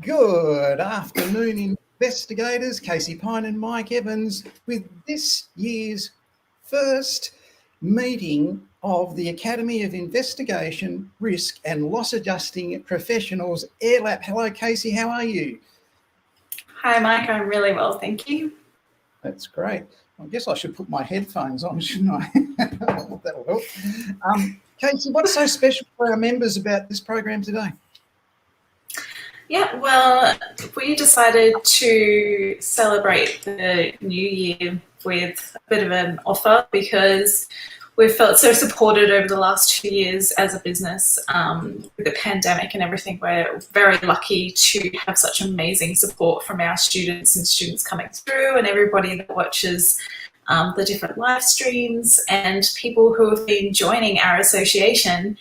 Good afternoon, investigators. Casey Pine and Mike Evans with this year's first meeting of the Academy of Investigation, Risk and Loss Adjusting Professionals, AIRLAP. Hello, Casey. How are you? Hi, Mike. I'm really well, thank you. That's great. I guess I should put my headphones on, shouldn't I? That'll help. Casey, what's so special for our members about this program today? Yeah, well, we decided to celebrate the new year with a bit of an offer because we've felt so supported over the last 2 years as a business with the pandemic and everything. We're very lucky to have such amazing support from our students and students coming through and everybody that watches the different live streams and people who have been joining our association.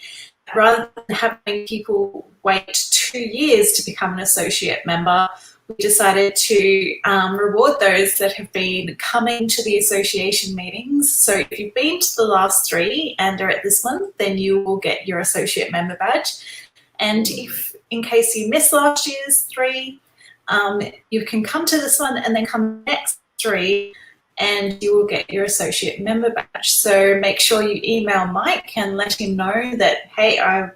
Rather than having people wait 2 years to become an associate member, we decided to reward those that have been coming to the association meetings. So if you've been to the last 3 and are at this one, then you will get your associate member badge. And if, in case you missed last year's 3, you can come to this one and then come next 3 and you will get your associate member badge. So make sure you email Mike and let him know that, hey, I've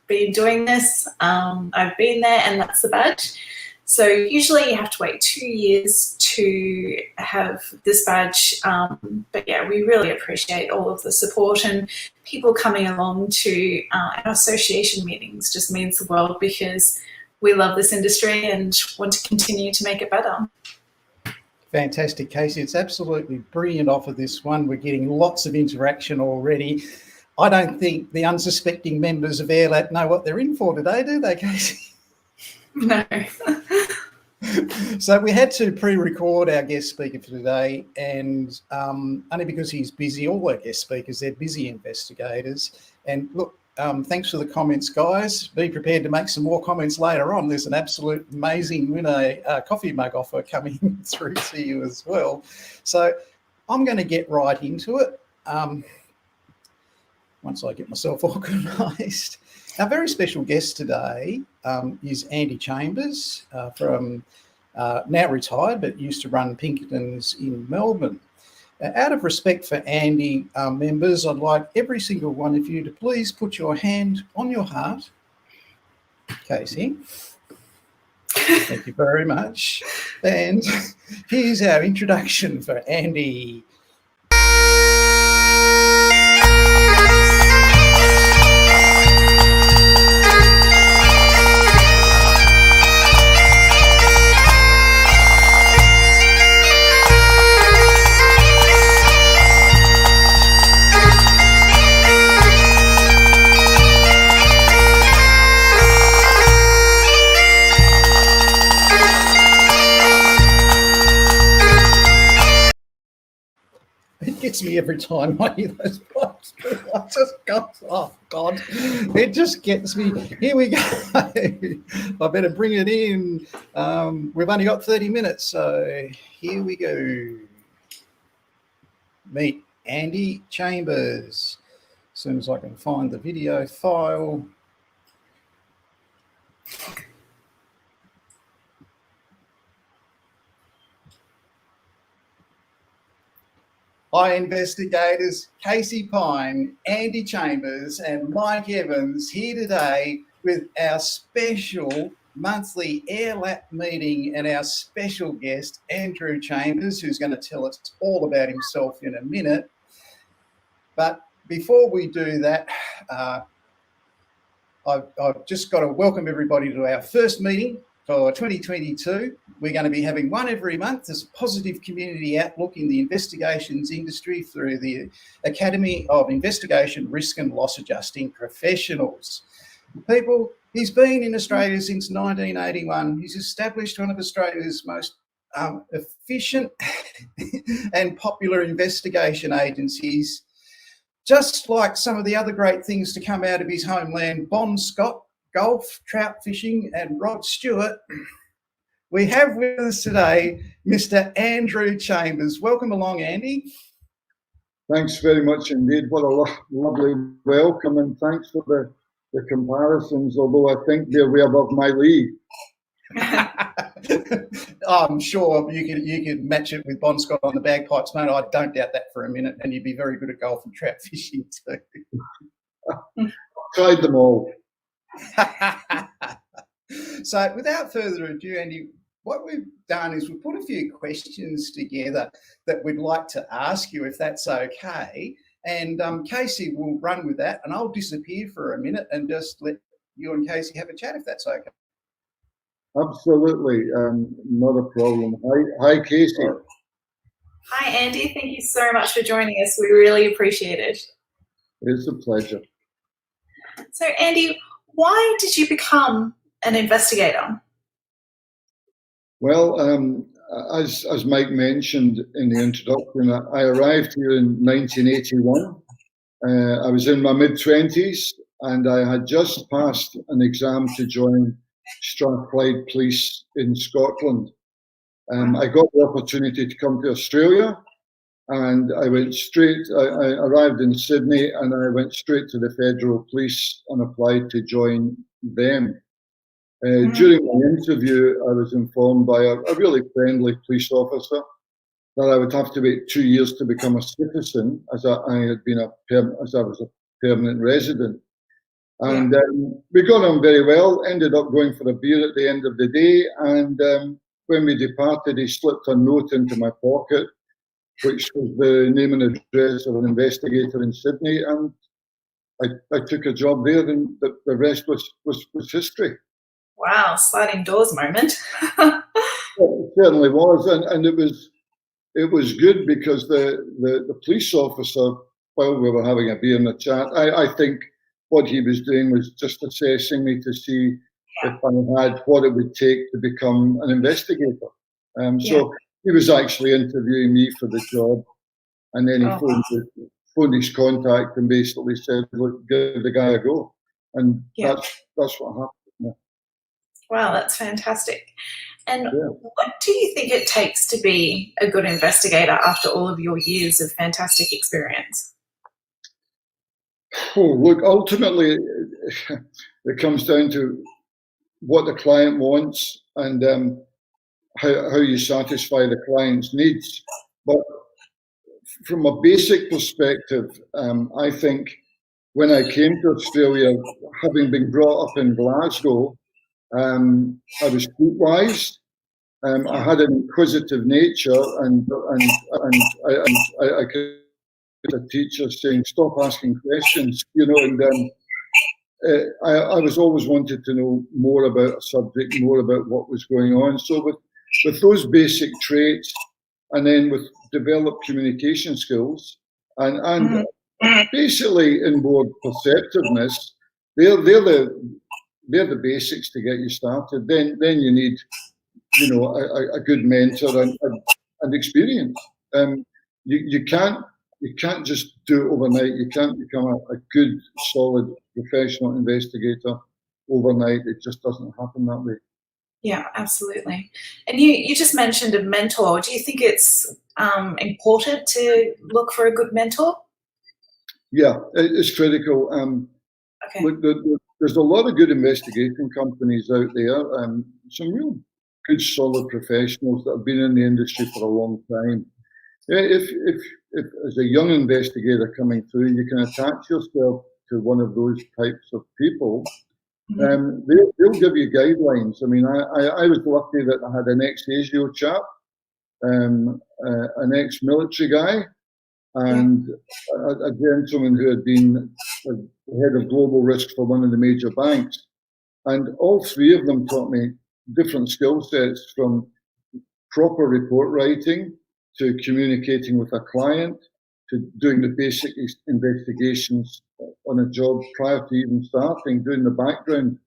been doing this, I've been there, and that's the badge. So usually you have to wait 2 years to have this badge. But yeah, we really appreciate all of the support, and people coming along to our association meetings just means the world because we love this industry and want to continue to make it better. Fantastic, Casey. It's absolutely brilliant off of this one. We're getting lots of interaction already. I don't think the unsuspecting members of AIRLAP know what they're in for today, do they, Casey? No. So we had to pre-record our guest speaker for today, and only because he's busy. All our guest speakers, they're busy investigators. And look, thanks for the comments, guys. Be prepared to make some more comments later on. There's an absolute amazing winner coffee mug offer coming through to you as well. So I'm going to get right into it once I get myself organised. Our very special guest today is Andy Chambers from now retired, but used to run Pinkerton's in Melbourne. Out of respect for Andy members, I'd like every single one of you to please put your hand on your heart. Casey, thank you very much. And here's our introduction for Andy. Gets me every time I hear those blocks. I just go, oh God, it just gets me. Here we go. I better bring it in. We've only got 30 minutes, so here we go. Meet Andy Chambers. As soon as I can find the video file. Hi, investigators. Casey Pine, Andy Chambers and Mike Evans here today with our special monthly AIRLAP meeting and our special guest, Andrew Chambers, who's going to tell us all about himself in a minute. But before we do that, I've just got to welcome everybody to our first meeting for 2022. We're going to be having one every month as a positive community outlook in the investigations industry through the Academy of Investigation, Risk and Loss Adjusting Professionals. People, he's been in Australia since 1981. He's established one of Australia's most efficient and popular investigation agencies. Just like some of the other great things to come out of his homeland, Bon Scott, golf, trout fishing, and Rod Stewart, we have with us today Mr. Andrew Chambers. Welcome along, Andy. Thanks very much indeed. What a lovely welcome, and thanks for the comparisons, although I think they're way above my league. I'm sure you could match it with Bon Scott on the bagpipes, mate. I don't doubt that for a minute, and you'd be very good at golf and trout fishing too. Tried them all. So without further ado, Andy, what we've done is we've put a few questions together that we'd like to ask you, if that's okay. And Casey will run with that, and I'll disappear for a minute and just let you and Casey have a chat, if that's okay. Absolutely, not a problem. Hi, Casey. Hi, Andy. Thank you so much for joining us. We really appreciate it. It's a pleasure. So, Andy, why did you become an investigator? Well, as Mike mentioned in the introduction, I arrived here in 1981. I was in my mid-20s, and I had just passed an exam to join Strathclyde Police in Scotland. I got the opportunity to come to Australia, and I went straight. I arrived in Sydney, and I went straight to the Federal Police and applied to join them. During my interview, I was informed by a really friendly police officer that I would have to wait 2 years to become a citizen, as I was a permanent resident. And we got on very well. Ended up going for a beer at the end of the day, and when we departed, he slipped a note into my pocket, which was the name and address of an investigator in Sydney, and I took a job there, and the rest was history. Wow, sliding doors moment. It certainly was, and it was good because the police officer, while we were having a beer and a chat, I think what he was doing was just assessing me to see if I had what it would take to become an investigator. So he was actually interviewing me for the job, and then he phoned his contact and basically said, "Look, give the guy a go," and that's what happened. Wow, that's fantastic. And what do you think it takes to be a good investigator after all of your years of fantastic experience? Oh, look, ultimately, it comes down to what the client wants and how you satisfy the client's needs. But from a basic perspective, I think when I came to Australia, having been brought up in Glasgow, I was streetwise. I had an inquisitive nature, and I could a teacher saying, "Stop asking questions," and I was always wanted to know more about a subject, more about what was going on. So with those basic traits, and then with developed communication skills, and basically inward perceptiveness, they're the basics to get you started. Then you need, a good mentor and experience. You can't just do it overnight. You can't become a good, solid, professional investigator overnight. It just doesn't happen that way. Yeah, absolutely. And you just mentioned a mentor. Do you think it's important to look for a good mentor? Yeah, it's critical. Okay. Look, there's a lot of good investigation companies out there, some real good, solid professionals that have been in the industry for a long time. If as a young investigator coming through, you can attach yourself to one of those types of people, they'll give you guidelines. I mean, I was lucky that I had an ex-ASIO chap, an ex-military guy, and a gentleman who had been the head of global risk for one of the major banks. And all three of them taught me different skill sets, from proper report writing to communicating with a client to doing the basic investigations on a job prior to even starting, doing the background.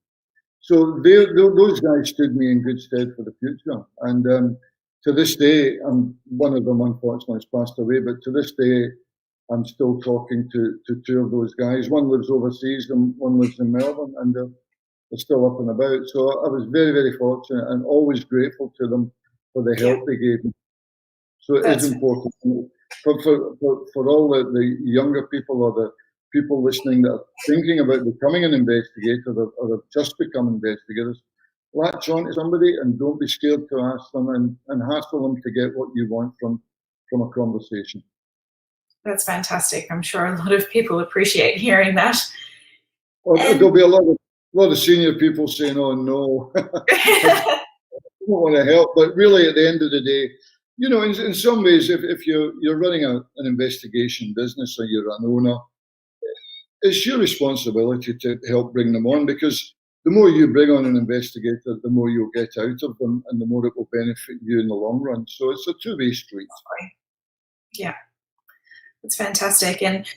So those guys stood me in good stead for the future. And to this day, one of them unfortunately has passed away, but to this day, I'm still talking to two of those guys. One lives overseas and one lives in Melbourne, and they're still up and about. So I was very, very fortunate and always grateful to them for the help they gave me. So it is important. For all the younger people or the people listening that are thinking about becoming an investigator or have just become investigators, latch on to somebody and don't be scared to ask them and hassle them to get what you want from a conversation. That's fantastic. I'm sure a lot of people appreciate hearing that. Well, there'll be a lot of senior people saying, "Oh no, I don't want to help." But really, at the end of the day, you know, in some ways, if you're running an investigation business or you're an owner, it's your responsibility to help bring them on, because the more you bring on an investigator, the more you'll get out of them, and the more it will benefit you in the long run. So it's a two-way street. Yeah, that's fantastic. And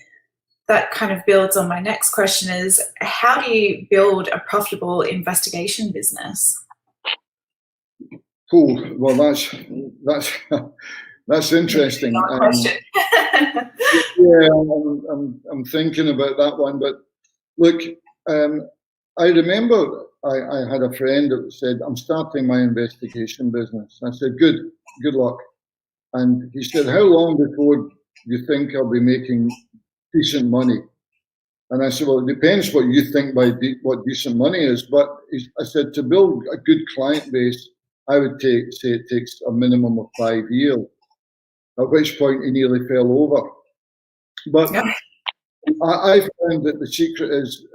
that kind of builds on my next question is, how do you build a profitable investigation business? Cool. Well, that's interesting. Question. Yeah, I'm thinking about that one. But look, I remember I had a friend that said, "I'm starting my investigation business." I said, "Good luck." And he said, "How long before you think I'll be making decent money?" And I said, "Well, it depends what you think by what decent money is." But I said, to build a good client base, I would say it takes a minimum of 5 years, at which point he nearly fell over. But yeah. I found that the secret is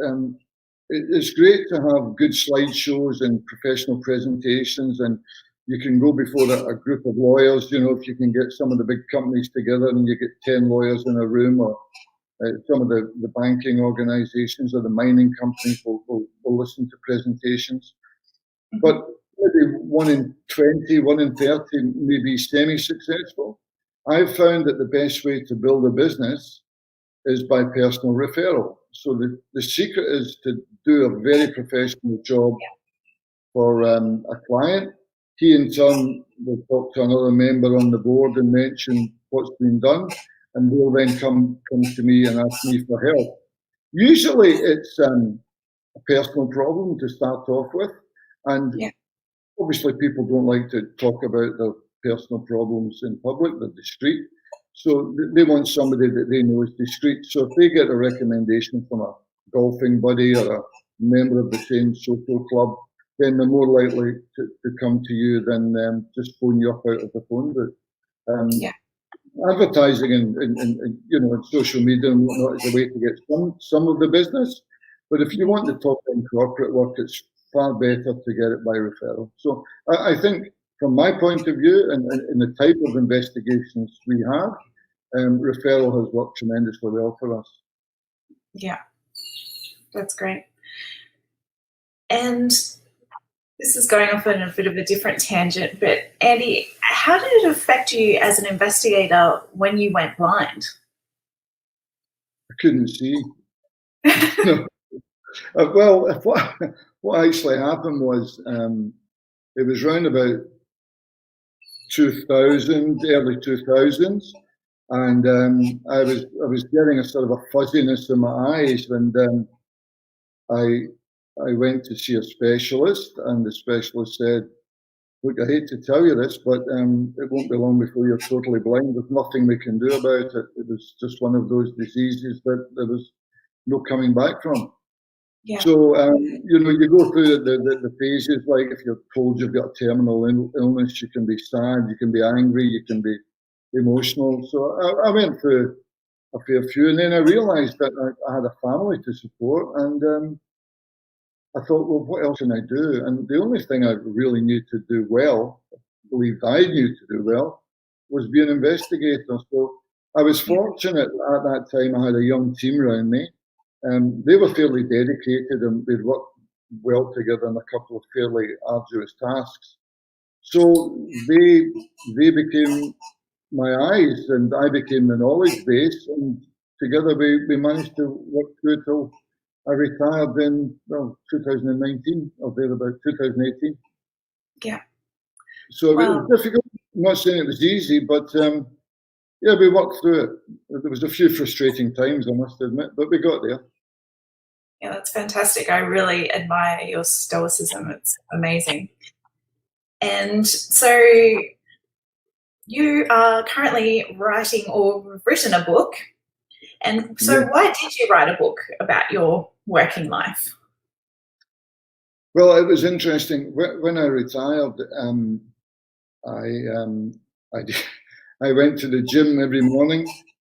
it's great to have good slideshows and professional presentations, and you can go before a group of lawyers. You know, if you can get some of the big companies together and you get 10 lawyers in a room, or some of the banking organizations or the mining companies will listen to presentations. Mm-hmm. But maybe 1 in 20, 1 in 30 may be semi-successful. I've found that the best way to build a business is by personal referral. So the secret is to do a very professional job for a client. He in turn will talk to another member on the board and mention what's been done, and they'll then come to me and ask me for help. Usually it's a personal problem to start off with, and obviously people don't like to talk about their personal problems in public, they're discreet. So they want somebody that they know is discreet. So if they get a recommendation from a golfing buddy or a member of the same social club, then they're more likely to come to you than just phone you up out of the phone booth. Advertising and you know, social media and whatnot is a way to get some of the business, but if you want the top end corporate work, it's far better to get it by referral. So I think, from my point of view, and the type of investigations we have, referral has worked tremendously well for us. Yeah, that's great. And this is going off on a bit of a different tangent, but Andy, how did it affect you as an investigator when you went blind? I couldn't see. No. Well, what actually happened was, it was round about 2000, early 2000s, and I was getting a sort of a fuzziness in my eyes, and I went to see a specialist, and the specialist said, "Look, I hate to tell you this, but it won't be long before you're totally blind. There's nothing we can do about it. It was just one of those diseases that there was no coming back from." Yeah. So, you know, you go through the phases, like if you're told you've got a terminal illness, you can be sad, you can be angry, you can be emotional. So I went through a fair few, and then I realised that I had a family to support, and I thought, well, what else can I do? And the only thing I really knew to do well, believed I knew to do well, was be an investigator. So I was fortunate at that time. I had a young team around me. They were fairly dedicated, and they'd worked well together on a couple of fairly arduous tasks. So they became my eyes, and I became the knowledge base, and together we managed to work through till I retired in 2019 or thereabout, 2018. Yeah. So it was difficult. I'm not saying it was easy, but yeah, we worked through it. There was a few frustrating times, I must admit, but we got there. Yeah, that's fantastic. I really admire your stoicism. It's amazing. And so you are currently writing or have written a book. And so why did you write a book about your working life? Well, it was interesting. When I retired, I I went to the gym every morning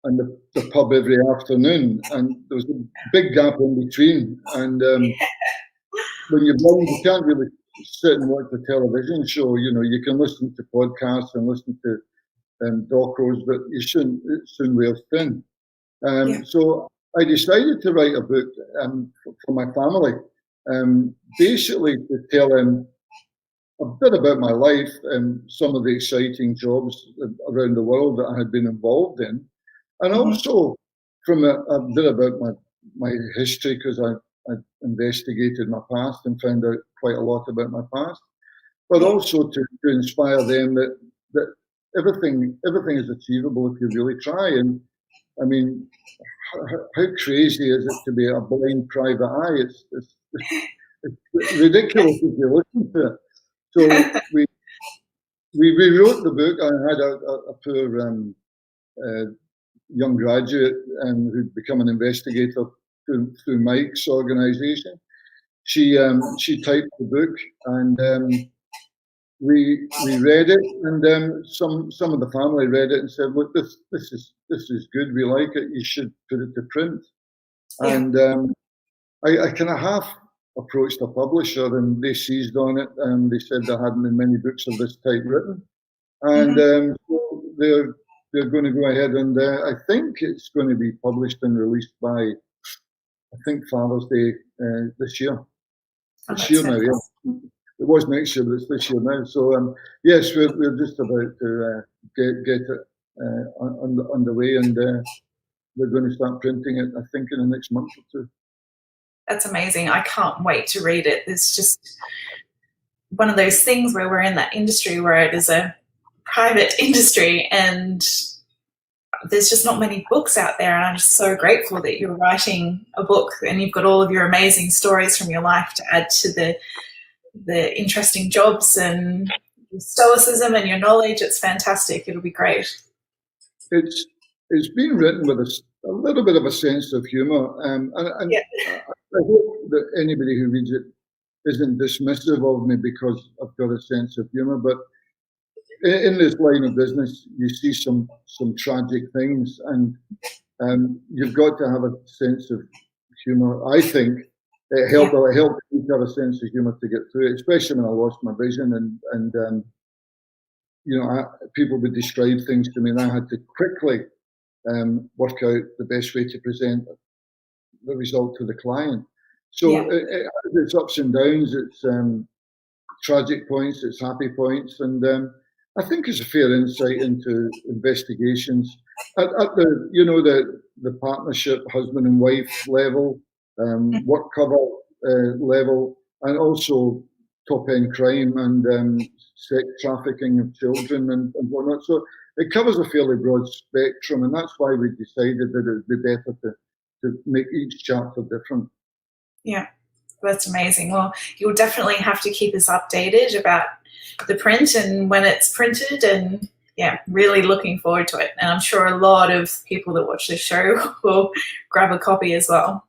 and the pub every afternoon, and there was a big gap in between. And when you're blind, you can't really sit and watch a television show. You know, you can listen to podcasts and listen to docos, but you shouldn't. It soon wears thin. So I decided to write a book for my family, basically to tell them a bit about my life and some of the exciting jobs around the world that I had been involved in, and also from a bit about my history, because I investigated my past and found out quite a lot about my past, but also to inspire them that everything is achievable if you really try. And I mean, how crazy is it to be a blind private eye? It's ridiculous if you listen to it. So we rewrote the book. I had a poor young graduate who'd become an investigator through Mike's organisation. She typed the book, and we read it, and some of the family read it and said, "Look, this is good. We like it. You should put it to print." And I kind of half approached a publisher, and they seized on it, and they said there hadn't been many books of this type written, and so they're going to go ahead, and I think it's going to be published and released by, I think, Father's Day this year. This year now, yeah. It was next year, but it's this year now. So yes, we're just about to get it underway, and we're going to start printing it, I think, in the next month or two. That's amazing. I can't wait to read it. It's just one of those things where we're in that industry where it is a private industry, and there's just not many books out there. And I'm just so grateful that you're writing a book and you've got all of your amazing stories from your life to add to the interesting jobs and your stoicism and your knowledge. It's fantastic. It'll be great. It's been written with a little bit of a sense of humour, and I hope that anybody who reads it isn't dismissive of me because I've got a sense of humour. But in this line of business, you see some tragic things, and you've got to have a sense of humour. I think it helped me to have a sense of humour to get through it, especially when I lost my vision, and you know, people would describe things to me, and I had to quickly work out the best way to present the result to the client. So it's ups and downs, it's tragic points, it's happy points, and I think it's a fair insight into investigations at the, you know, the partnership, husband and wife level, work cover level, and also top end crime and sex trafficking of children and whatnot. So it covers a fairly broad spectrum, and that's why we decided that it would be better to make each chapter different. Yeah, that's amazing. Well, you'll definitely have to keep us updated about the print and when it's printed, and really looking forward to it. And I'm sure a lot of people that watch this show will grab a copy as well.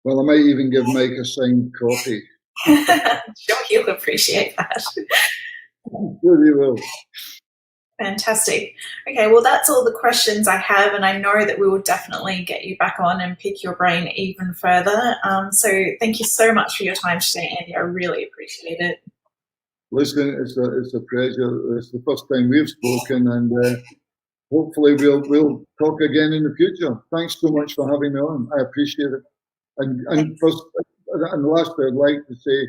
Well, I might even give Mike a signed copy. Sure, he'll appreciate that. Sure he will. Fantastic. Okay, well, that's all the questions I have, and I know that we will definitely get you back on and pick your brain even further. So thank you so much for your time today, Andy. I really appreciate it. Listen, it's a pleasure. It's the first time we've spoken, and hopefully we'll talk again in the future. Thanks so much for having me on. I appreciate it. And first, and lastly, I'd like to say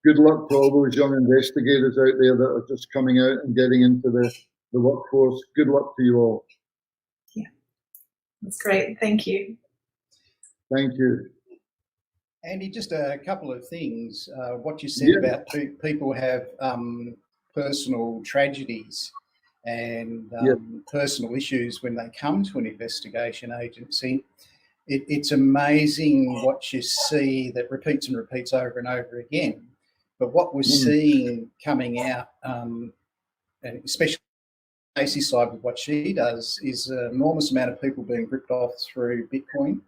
good luck to all those young investigators out there that are just coming out and getting into the workforce. Good luck to you all. Yeah, that's great. Thank you. Thank you. Andy, just a couple of things. What you said about people have personal tragedies and personal issues when they come to an investigation agency. It's amazing what you see that repeats and repeats over and over again. But what we're seeing coming out, and especially Casey's side with what she does, is an enormous amount of people being ripped off through Bitcoin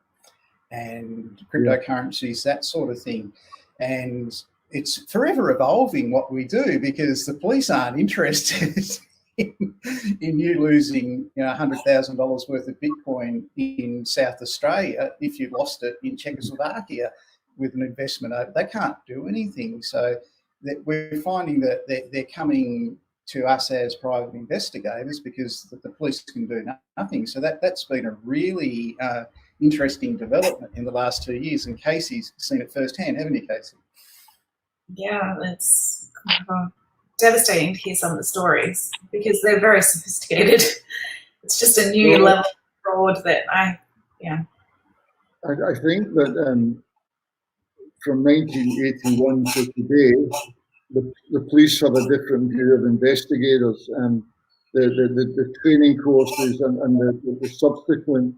and cryptocurrencies, that sort of thing. And it's forever evolving what we do, because the police aren't interested in you losing, you know, $100,000 worth of Bitcoin in South Australia if you lost it in Czechoslovakia with an investment over. They can't do anything. So that we're finding that they're coming to us as private investigators because the police can do nothing. So that's been a really interesting development in the last 2 years, and Casey's seen it firsthand, haven't you, Casey? Yeah, it's kind of devastating to hear some of the stories because they're very sophisticated. It's just a new level of fraud that I think that from 1981 to today, the police have a different view of investigators, and the training courses and the subsequent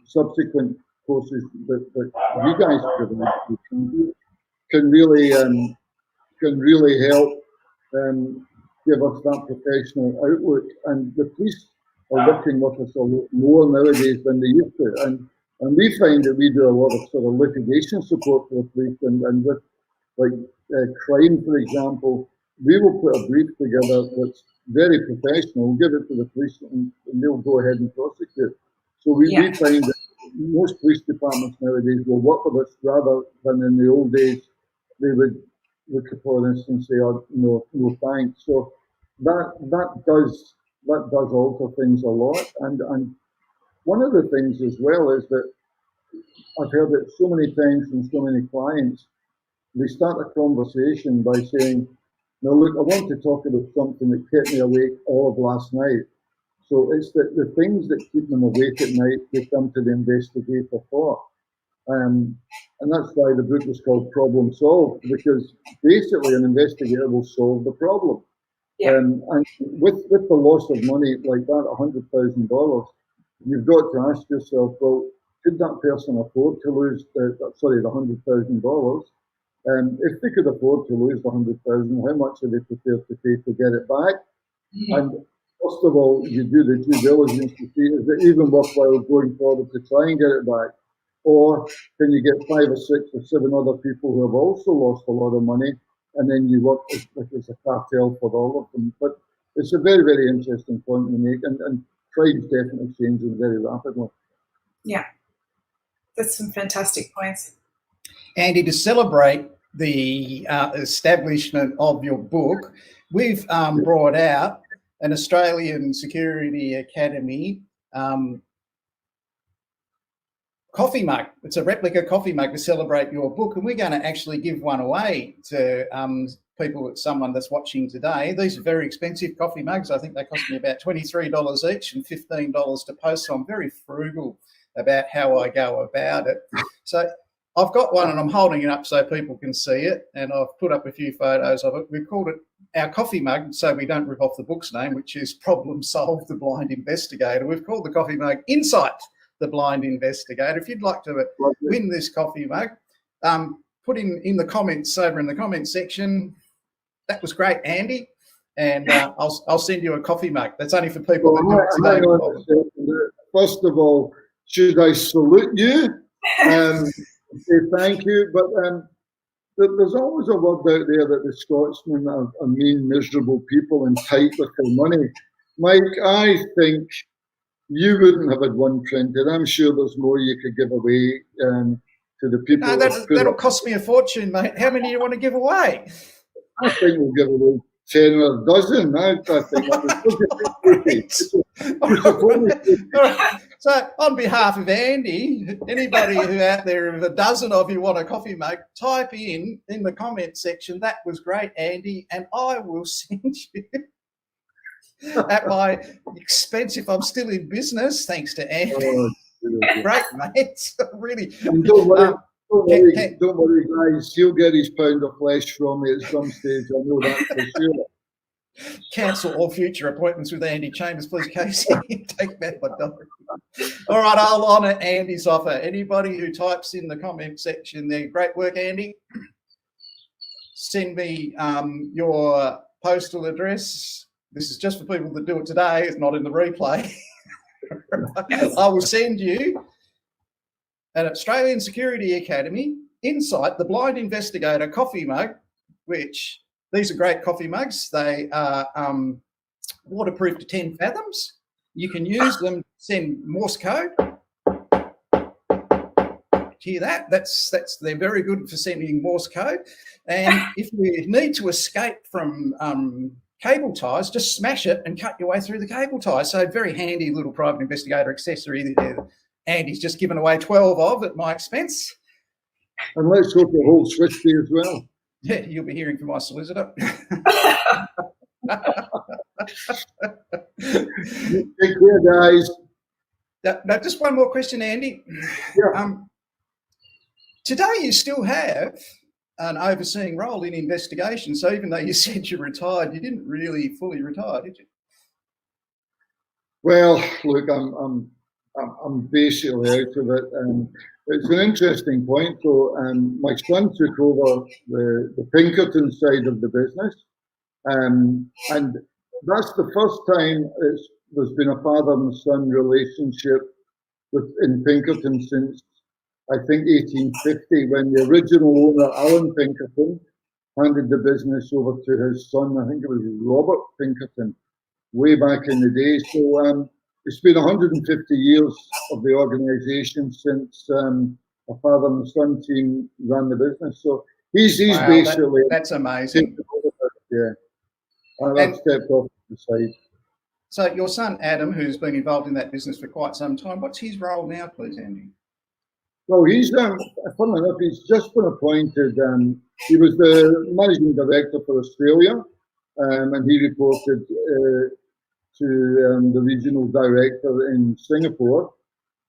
courses that you guys provide can really help give us that professional outlook. And the police are working with us a lot more nowadays than they used to. And we find that we do a lot of sort of litigation support for the police, and with crime, for example, we will put a brief together that's very professional, give it to the police, and they'll go ahead and prosecute. So we find that most police departments nowadays will work with us rather than in the old days they would look upon us and say, "Oh, no thanks." So that does alter things a lot. And one of the things as well is that I've heard it so many times from so many clients. They start a conversation by saying, "Now look, I want to talk about something that kept me awake all of last night." So it's the things that keep them awake at night they come to the investigator for. And that's why the book is called Problem Solved, because basically an investigator will solve the problem. Yeah. And with the loss of money like that, $100,000, you've got to ask yourself, well, could that person afford to lose the $100,000? If they could afford to lose the $100,000, how much are they prepared to pay to get it back? Mm-hmm. And first of all, you do the due diligence to see, is it even worthwhile going forward to try and get it back? Or can you get 5 or 6 or 7 other people who have also lost a lot of money, and then you work as a cartel for all of them? But it's a very, very interesting point to make, and crime's definitely changing very rapidly. Yeah, that's some fantastic points. Andy, to celebrate the establishment of your book, we've brought out an Australian Security Academy coffee mug. It's a replica coffee mug to celebrate your book, and we're going to actually give one away to someone that's watching today. These are very expensive coffee mugs. I think they cost me about $23 each and $15 to post, so I'm very frugal about how I go about it. So I've got one and I'm holding it up so people can see it, and I've put up a few photos of it. We've called it our coffee mug so we don't rip off the book's name, which is Problem Solved, the Blind Investigator. We've called the coffee mug Insight, the Blind Investigator. If you'd like to win this coffee mug, put in the comments over in the comments section, "That was great, Andy," and I'll send you a coffee mug. That's only for people that do it today. First of all, should I salute you? Say thank you, but there's always a word out there that the Scotsmen are mean, miserable people and tight with their money. Mike, I think you wouldn't have had one printed. I'm sure there's more you could give away to the people. No, that'll cost me a fortune, mate. How many do you want to give away? I think we'll give away 10 or a dozen. I think that So on behalf of Andy, anybody who out there, if a dozen of you want a coffee mug, type in the comment section, "That was great, Andy," and I will send you at my expense if I'm still in business, thanks to Andy. Oh, great, mate. Really. And don't worry, guys. He'll get his pound of flesh from me at some stage. I know that for sure. Cancel all future appointments with Andy Chambers, please, Casey. Take back my dollar. All right, I'll honour Andy's offer. Anybody who types in the comment section there, great work, Andy. Send me your postal address. This is just for people that do it today. It's not in the replay. I will send you an Australian Security Academy Insight, the Blind Investigator coffee mug which these are great coffee mugs. They are waterproof to 10 fathoms. You can use them to send Morse code. Hear that? They're very good for sending Morse code. And if you need to escape from cable ties, just smash it and cut your way through the cable ties. So very handy little private investigator accessory that Andy's just given away 12 of at my expense. And let's hope the whole switch there as well. Yeah, you'll be hearing from my solicitor. Take care, guys. Now, just one more question, Andy. Yeah. Today you still have an overseeing role in investigation. So even though you said you retired, you didn't really fully retire, did you? Well, look, I'm basically out of it. It's an interesting point, though. My son took over the Pinkerton side of the business, and that's the first time there's been a father and son relationship in Pinkerton since, I think, 1850, when the original owner, Alan Pinkerton, handed the business over to his son. I think it was Robert Pinkerton, way back in the day. So it's been 150 years of the organisation since a father and son team ran the business. So he's wow, basically that's amazing. Yeah, I've stepped off the side. So your son Adam, who's been involved in that business for quite some time, what's his role now, please, Andy? Well, he's funnily enough, he's just been appointed. He was the managing director for Australia, and he reported to the regional director in Singapore.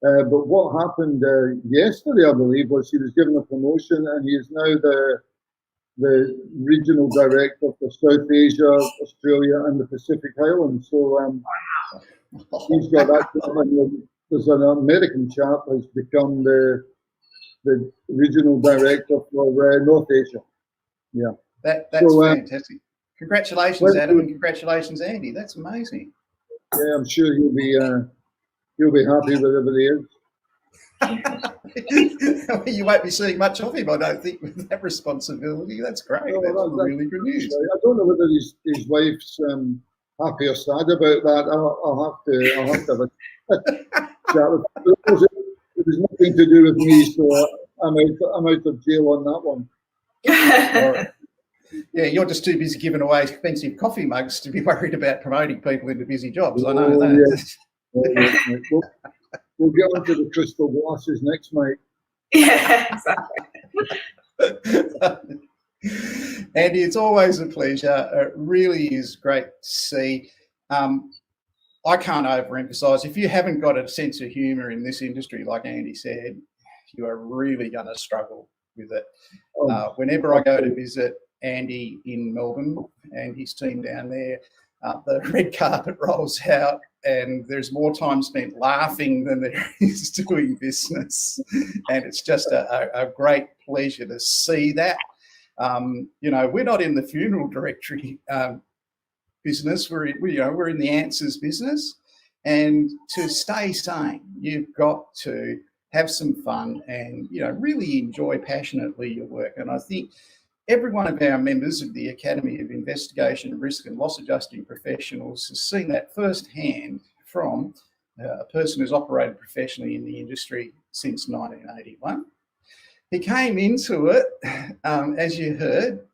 But what happened yesterday, I believe, was he was given a promotion, and he is now the regional director for South Asia, Australia, and the Pacific Islands. So he's got that job, and there's an American chap who's become the regional director for North Asia. Yeah, that's fantastic. Congratulations, Adam, and congratulations, Andy. That's amazing. Yeah, I'm sure he'll be happy wherever he is. You won't be seeing much of him, I don't think, with that responsibility. That's great. No, that's really good news. I don't know whether his wife's happy or sad about that. I'll have to have a chat with him. It was nothing to do with me, so I'm out of jail on that one. Yeah, you're just too busy giving away expensive coffee mugs to be worried about promoting people into busy jobs. I know that. Yeah. We'll get on to the crystal glasses next, mate. Yeah, exactly. Andy, it's always a pleasure. It really is great to see. I can't overemphasize, if you haven't got a sense of humour in this industry, like Andy said, you are really going to struggle with it. Whenever I go to visit Andy in Melbourne and his team down there, the red carpet rolls out and there's more time spent laughing than there is doing business. And it's just a great pleasure to see that. We're not in the funeral directory business. We're in the answers business, and to stay sane, you've got to have some fun and really enjoy passionately your work. And I think every one of our members of the Academy of Investigation, Risk and Loss Adjusting Professionals has seen that firsthand from a person who's operated professionally in the industry since 1981. He came into it, as you heard,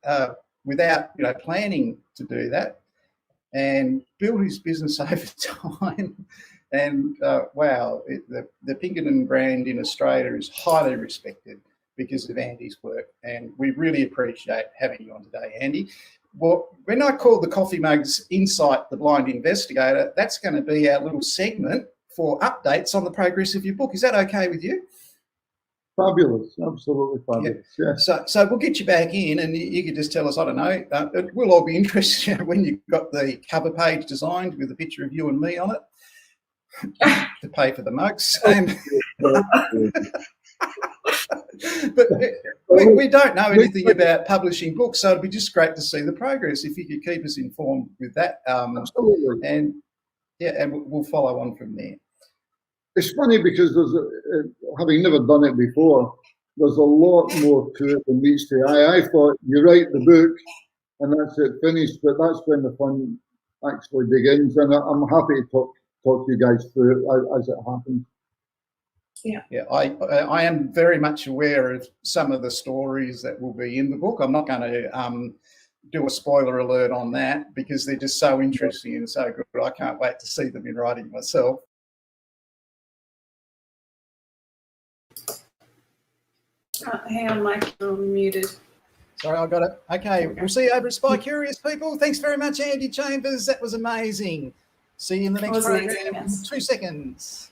without planning to do that, and built his business over time. And wow, the Pinkerton brand in Australia is highly respected because of Andy's work, and we really appreciate having you on today, Andy. Well, when I call the coffee mugs Insight the Blind Investigator, that's going to be our little segment for updates on the progress of your book. Is that okay with you? Fabulous, absolutely fabulous. Yeah. So we'll get you back in, and you could just tell us, I don't know, we'll all be interested when you've got the cover page designed with a picture of you and me on it to pay for the mugs. And but we don't know anything about publishing books, so it'd be just great to see the progress if you could keep us informed with that. Absolutely. And we'll follow on from there. It's funny because there's having never done it before, there's a lot more to it than meets the eye. I thought you write the book and that's it, finished, but that's when the fun actually begins, and I'm happy to talk to you guys through it as it happens. Yeah, I am very much aware of some of the stories that will be in the book. I'm not going to do a spoiler alert on that because they're just so interesting and so good. I can't wait to see them in writing myself. Hang on, Mike, you're muted. Sorry, I got it. Okay, we'll see you over at Spy Curious, people. Thanks very much, Andy Chambers. That was amazing. See you in the next program in 2 seconds.